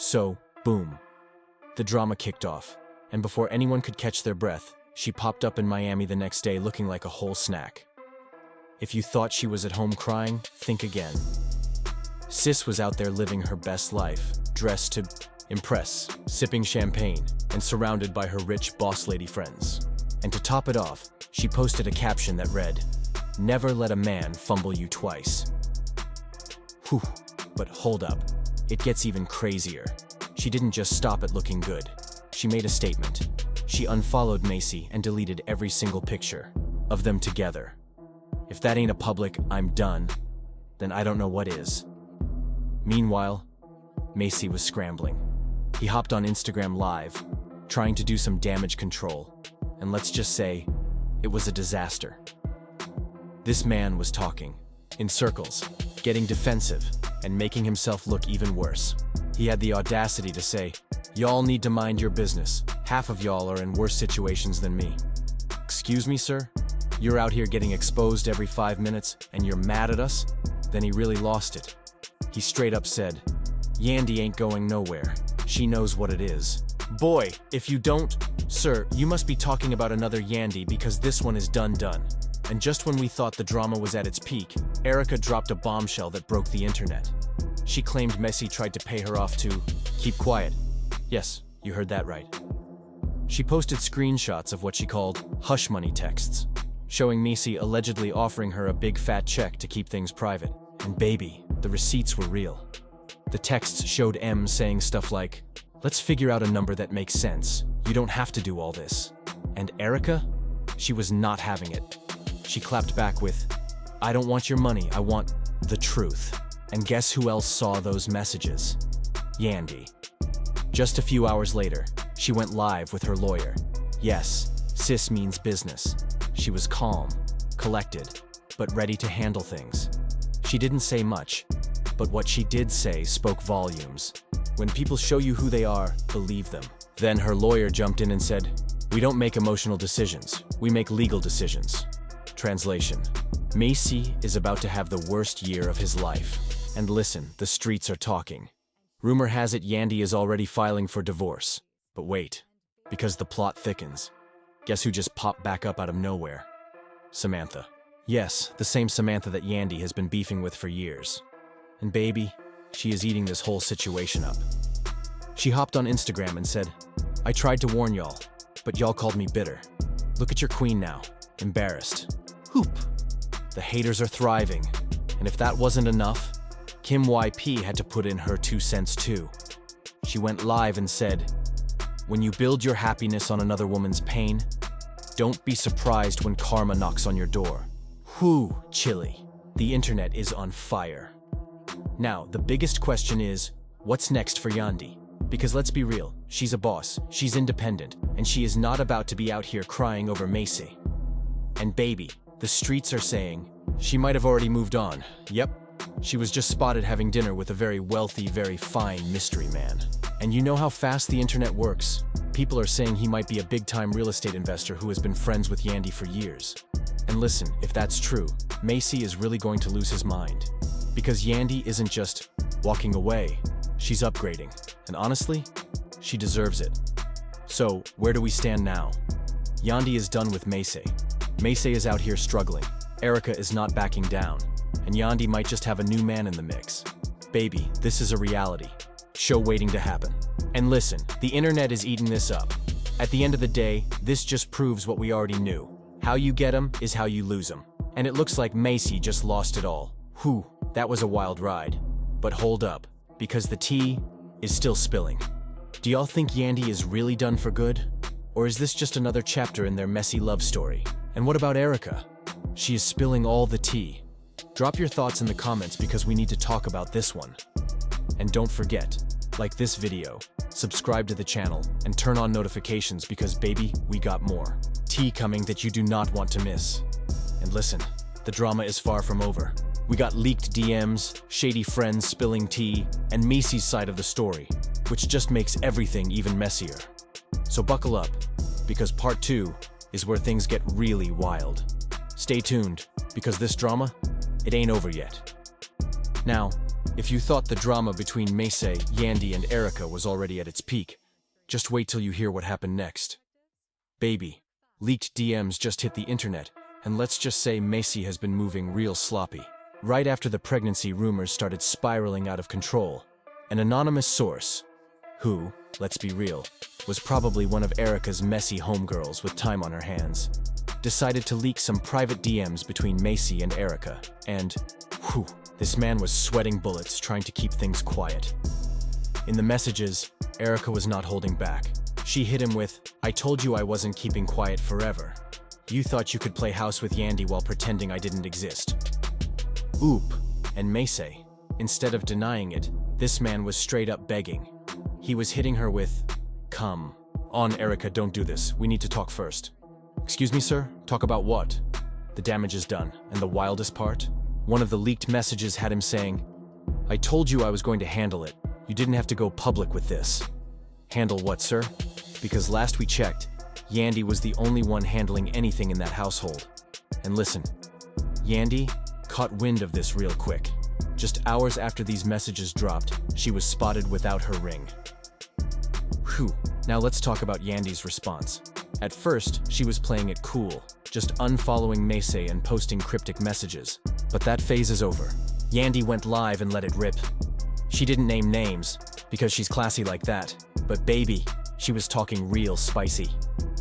So, boom. The drama kicked off, and before anyone could catch their breath, she popped up in Miami the next day looking like a whole snack. If you thought she was at home crying, think again. Sis was out there living her best life, dressed to impress, sipping champagne, and surrounded by her rich boss lady friends. And to top it off, she posted a caption that read, "Never let a man fumble you twice." Whew, but hold up. It gets even crazier. She didn't just stop at looking good. She made a statement. She unfollowed Mendeecees and deleted every single picture of them together. If that ain't a public "I'm done," then I don't know what is. Meanwhile, Mendeecees was scrambling. He hopped on Instagram Live, trying to do some damage control, and let's just say, it was a disaster. This man was talking, in circles, getting defensive, and making himself look even worse. He had the audacity to say, "Y'all need to mind your business. Half of y'all are in worse situations than me." Excuse me, sir? You're out here getting exposed every 5 minutes, and you're mad at us? Then he really lost it. He straight up said, "Yandy ain't going nowhere. She knows what it is." Boy, if you don't, sir, you must be talking about another Yandy because this one is done. And just when we thought the drama was at its peak, Erica dropped a bombshell that broke the internet. She claimed Mendeecees tried to pay her off to keep quiet. Yes, you heard that right. She posted screenshots of what she called hush money texts, showing Mendeecees allegedly offering her a big fat check to keep things private. And baby, the receipts were real. The texts showed M saying stuff like, "Let's figure out a number that makes sense. You don't have to do all this." And Erica? She was not having it. She clapped back with, "I don't want your money, I want the truth." And guess who else saw those messages? Yandy. Just a few hours later, she went live with her lawyer. Yes, sis means business. She was calm, collected, but ready to handle things. She didn't say much, but what she did say spoke volumes. When people show you who they are, believe them. Then her lawyer jumped in and said, "We don't make emotional decisions, we make legal decisions." Translation: Mendeecees is about to have the worst year of his life. And listen, the streets are talking. Rumor has it Yandy is already filing for divorce. But wait, because the plot thickens. Guess who just popped back up out of nowhere? Samantha. Yes, the same Samantha that Yandy has been beefing with for years. And baby, she is eating this whole situation up. She hopped on Instagram and said, "I tried to warn y'all, but y'all called me bitter. Look at your queen now, embarrassed. Hoop. The haters are thriving. And if that wasn't enough, Kim YP had to put in her 2 cents too. She went live and said, "When you build your happiness on another woman's pain, don't be surprised when karma knocks on your door." Whew, chilly. The internet is on fire. Now, the biggest question is, what's next for Yandy? Because let's be real, she's a boss, she's independent, and she is not about to be out here crying over Mendeecees. And baby, the streets are saying, she might have already moved on. Yep, she was just spotted having dinner with a very wealthy, very fine mystery man. And you know how fast the internet works. People are saying he might be a big-time real estate investor who has been friends with Yandy for years. And listen, if that's true, Mendeecees is really going to lose his mind. Because Yandy isn't just walking away, she's upgrading. And honestly, she deserves it. So, where do we stand now? Yandy is done with Mendeecees. Mendeecees is out here struggling. Erica is not backing down. And Yandy might just have a new man in the mix. Baby, this is a reality show waiting to happen. And listen, the internet is eating this up. At the end of the day, this just proves what we already knew. How you get 'em is how you lose 'em. And it looks like Mendeecees just lost it all. Whew, that was a wild ride. But hold up, because the tea is still spilling. Do y'all think Yandy is really done for good? Or is this just another chapter in their messy love story? And what about Erica? She is spilling all the tea. Drop your thoughts in the comments because we need to talk about this one. And don't forget, like this video, subscribe to the channel, and turn on notifications because baby, we got more tea coming that you do not want to miss. And listen, the drama is far from over. We got leaked DMs, shady friends spilling tea, and Mendeecees' side of the story, which just makes everything even messier. So buckle up, because part 2 is where things get really wild. Stay tuned, because this drama, it ain't over yet. Now, If you thought the drama between Mendeecees, Yandy, and Erica was already at its peak, just wait till you hear what happened next. Baby, leaked DMs just hit the internet, and let's just say Mendeecees has been moving real sloppy. Right after the pregnancy rumors started spiraling out of control, an anonymous source, who, let's be real, was probably one of Erica's messy homegirls with time on her hands, decided to leak some private DMs between Mendeecees and Erica, and, whew, this man was sweating bullets trying to keep things quiet. In the messages, Erica was not holding back. She hit him with, "I told you I wasn't keeping quiet forever. You thought you could play house with Yandy while pretending I didn't exist." Oop, and Mendeecees, instead of denying it, this man was straight up begging. He was hitting her with, "Come on, Erica, don't do this. We need to talk first." "Excuse me, sir? Talk about what?" The damage is done, and the wildest part? One of the leaked messages had him saying, "I told you I was going to handle it. You didn't have to go public with this." Handle what, sir? Because last we checked, Yandy was the only one handling anything in that household. And listen, Yandy caught wind of this real quick. Just hours after these messages dropped, she was spotted without her ring. Whew, now let's talk about Yandy's response. At first, she was playing it cool, just unfollowing Mendeecees and posting cryptic messages. But that phase is over. Yandy went live and let it rip. She didn't name names, because she's classy like that. But baby, she was talking real spicy.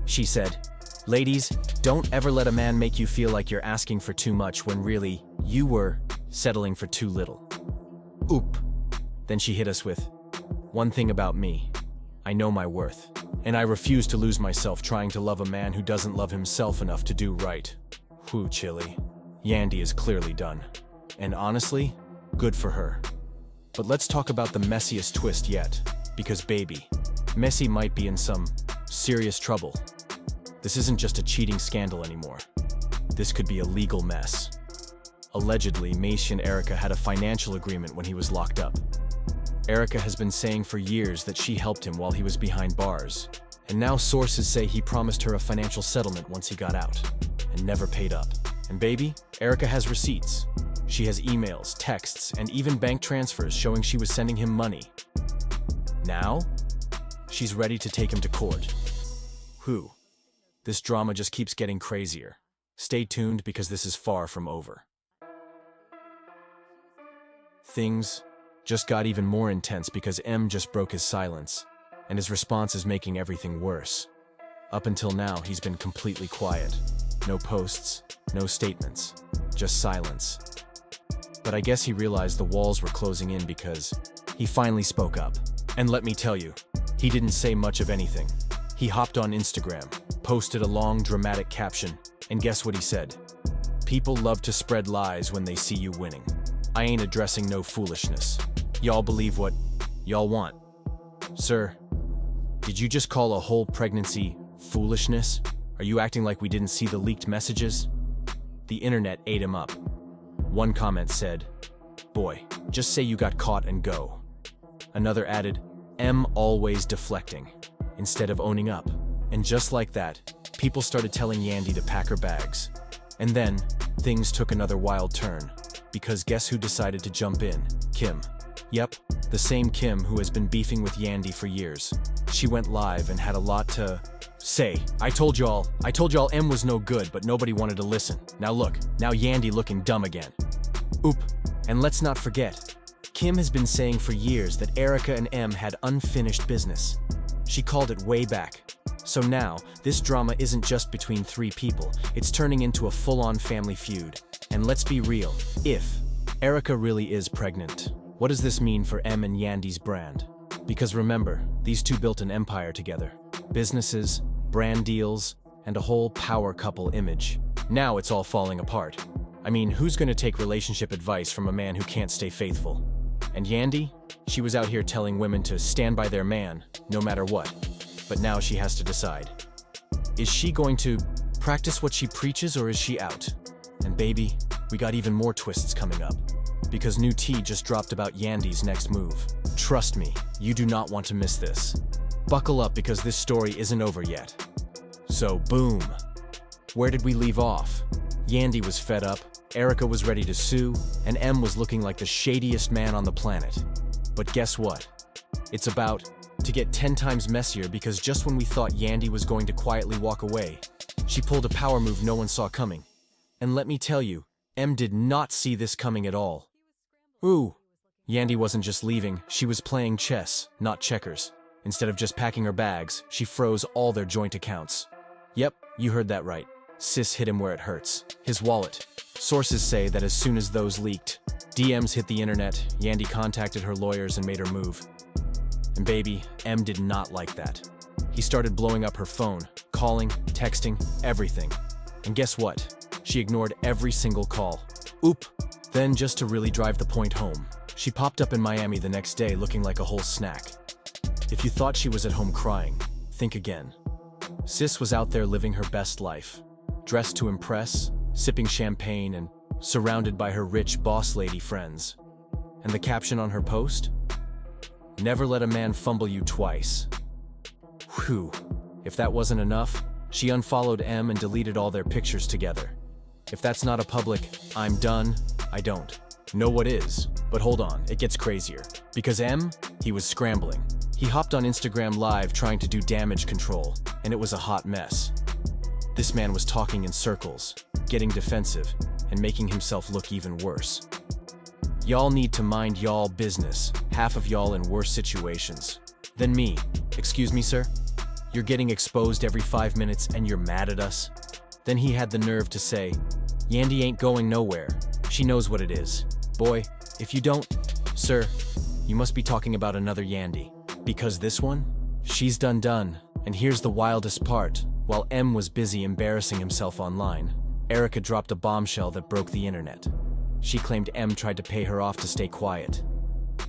She said, "Ladies, don't ever let a man make you feel like you're asking for too much when really, you were settling for too little." Oop. Then she hit us with, "One thing about me, I know my worth, and I refuse to lose myself trying to love a man who doesn't love himself enough to do right." Whew, chilly. Yandy is clearly done. And honestly, good for her. But let's talk about the messiest twist yet, because baby, Mendeecees might be in some serious trouble. This isn't just a cheating scandal anymore. This could be a legal mess. Allegedly, Mendeecees and Erica had a financial agreement when he was locked up. Erica has been saying for years that she helped him while he was behind bars, and now sources say he promised her a financial settlement once he got out, and never paid up. And baby, Erica has receipts. She has emails, texts, and even bank transfers showing she was sending him money. Now, she's ready to take him to court. Whew. This drama just keeps getting crazier. Stay tuned because this is far from over. Things just got even more intense because M just broke his silence, and his response is making everything worse. Up until now, he's been completely quiet. No posts, no statements, just silence. But I guess he realized the walls were closing in because he finally spoke up. And let me tell you, he didn't say much of anything. He hopped on Instagram, posted a long, dramatic caption, and guess what he said? "People love to spread lies when they see you winning. I ain't addressing no foolishness. Y'all believe what y'all want." Sir, did you just call a whole pregnancy foolishness? Are you acting like we didn't see the leaked messages? The internet ate him up. One comment said, "Boy, just say you got caught and go." Another added, "M always deflecting," instead of owning up. And just like that, people started telling Yandy to pack her bags. And then, things took another wild turn. Because guess who decided to jump in? Kim. Yep, the same Kim who has been beefing with Yandy for years. She went live and had a lot to say. I told y'all M was no good, but nobody wanted to listen. Now look, now Yandy looking dumb again. Oop, and let's not forget, Kim has been saying for years that Erica and M had unfinished business. She called it way back. So now, this drama isn't just between three people, it's turning into a full-on family feud. And let's be real, if Erica really is pregnant, what does this mean for M and Yandy's brand? Because remember, these two built an empire together. Businesses, brand deals, and a whole power couple image. Now it's all falling apart. I mean, who's gonna take relationship advice from a man who can't stay faithful? And Yandy? She was out here telling women to stand by their man, no matter what. But now she has to decide. Is she going to practice what she preaches or is she out? And baby, we got even more twists coming up. Because new tea just dropped about Yandy's next move. Trust me, you do not want to miss this. Buckle up because this story isn't over yet. So boom. Where did we leave off? Yandy was fed up, Erica was ready to sue, and M was looking like the shadiest man on the planet. But guess what? It's about to get 10 times messier because just when we thought Yandy was going to quietly walk away, she pulled a power move no one saw coming. And let me tell you, M did not see this coming at all. Ooh, Yandy wasn't just leaving, she was playing chess, not checkers. Instead of just packing her bags, she froze all their joint accounts. Yep, you heard that right. Sis hit him where it hurts. His wallet. Sources say that as soon as those leaked, DMs hit the internet, Yandy contacted her lawyers and made her move. And baby, M did not like that. He started blowing up her phone, calling, texting, everything. And guess what? She ignored every single call. Oop! Then, just to really drive the point home, she popped up in Miami the next day looking like a whole snack. If you thought she was at home crying, think again. Sis was out there living her best life, dressed to impress, sipping champagne, and surrounded by her rich boss lady friends. And the caption on her post? Never let a man fumble you twice. Whew. If that wasn't enough, she unfollowed M and deleted all their pictures together. If that's not a public, I'm done, I don't know what is. But hold on, it gets crazier. Because M, he was scrambling. He hopped on Instagram Live trying to do damage control, and it was a hot mess. This man was talking in circles, getting defensive, and making himself look even worse. Y'all need to mind y'all business, half of y'all in worse situations than me. Excuse me, sir? You're getting exposed every 5 minutes and you're mad at us? Then he had the nerve to say, Yandy ain't going nowhere. She knows what it is. Boy, if you don't, sir, you must be talking about another Yandy. Because this one? She's done. And here's the wildest part. While M was busy embarrassing himself online, Erica dropped a bombshell that broke the internet. She claimed M tried to pay her off to stay quiet.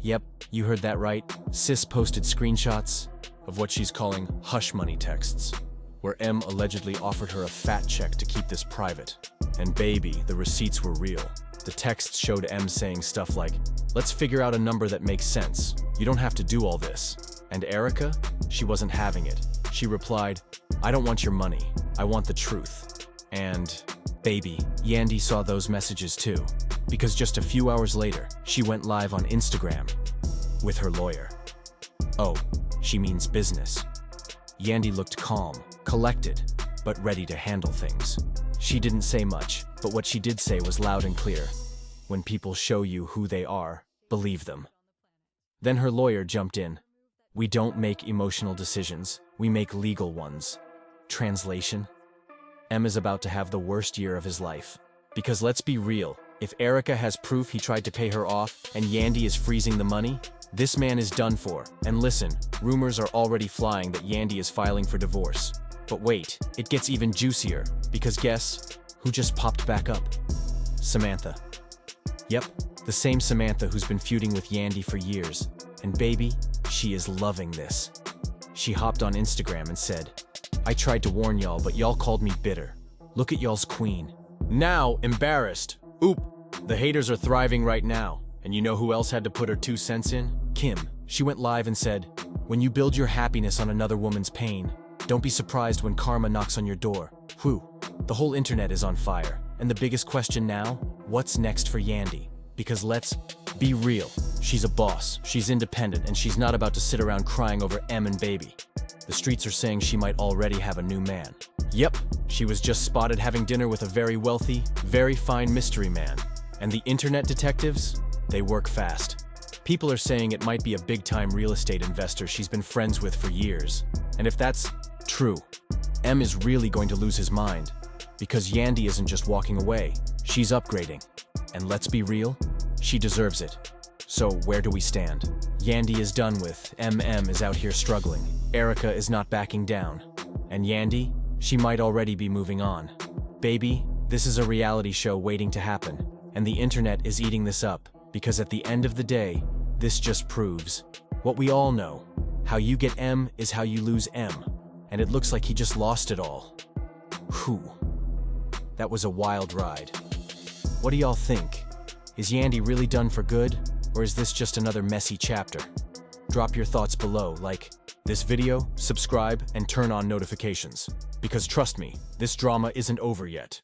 Yep, you heard that right. Sis posted screenshots of what she's calling hush money texts, where M allegedly offered her a fat check to keep this private. And baby, the receipts were real. The texts showed M saying stuff like, let's figure out a number that makes sense. You don't have to do all this. And Erica? She wasn't having it. She replied, I don't want your money. I want the truth. And baby, Yandy saw those messages too. Because just a few hours later, she went live on Instagram with her lawyer. Oh, she means business. Yandy looked calm, collected, but ready to handle things. She didn't say much, but what she did say was loud and clear. When people show you who they are, believe them. Then her lawyer jumped in. We don't make emotional decisions, we make legal ones. Translation? M is about to have the worst year of his life. Because let's be real, if Erica has proof he tried to pay her off and Yandy is freezing the money, this man is done for. And listen, rumors are already flying that Yandy is filing for divorce. But wait, it gets even juicier, because guess who just popped back up? Samantha. Yep, the same Samantha who's been feuding with Yandy for years. And baby, she is loving this. She hopped on Instagram and said, I tried to warn y'all, but y'all called me bitter. Look at y'all's queen. Now embarrassed. Oop, the haters are thriving right now. And you know who else had to put her 2 cents in? Kim. She went live and said, when you build your happiness on another woman's pain, don't be surprised when karma knocks on your door. Whew, the whole internet is on fire. And the biggest question now, what's next for Yandy? Because let's be real, she's a boss, she's independent, and she's not about to sit around crying over M and baby. The streets are saying she might already have a new man. Yep, she was just spotted having dinner with a very wealthy, very fine mystery man. And the internet detectives, they work fast. People are saying it might be a big-time real estate investor she's been friends with for years. And if that's true, M is really going to lose his mind. Because Yandy isn't just walking away, she's upgrading. And let's be real, she deserves it. So where do we stand? Yandy is done with, MM is out here struggling, Erica is not backing down. And Yandy, she might already be moving on. Baby, this is a reality show waiting to happen. And the internet is eating this up, because at the end of the day, this just proves what we all know. How you get M is how you lose M. And it looks like he just lost it all. Whew. That was a wild ride. What do y'all think? Is Yandy really done for good? Or is this just another messy chapter? Drop your thoughts below, like this video, subscribe, and turn on notifications. Because trust me, this drama isn't over yet.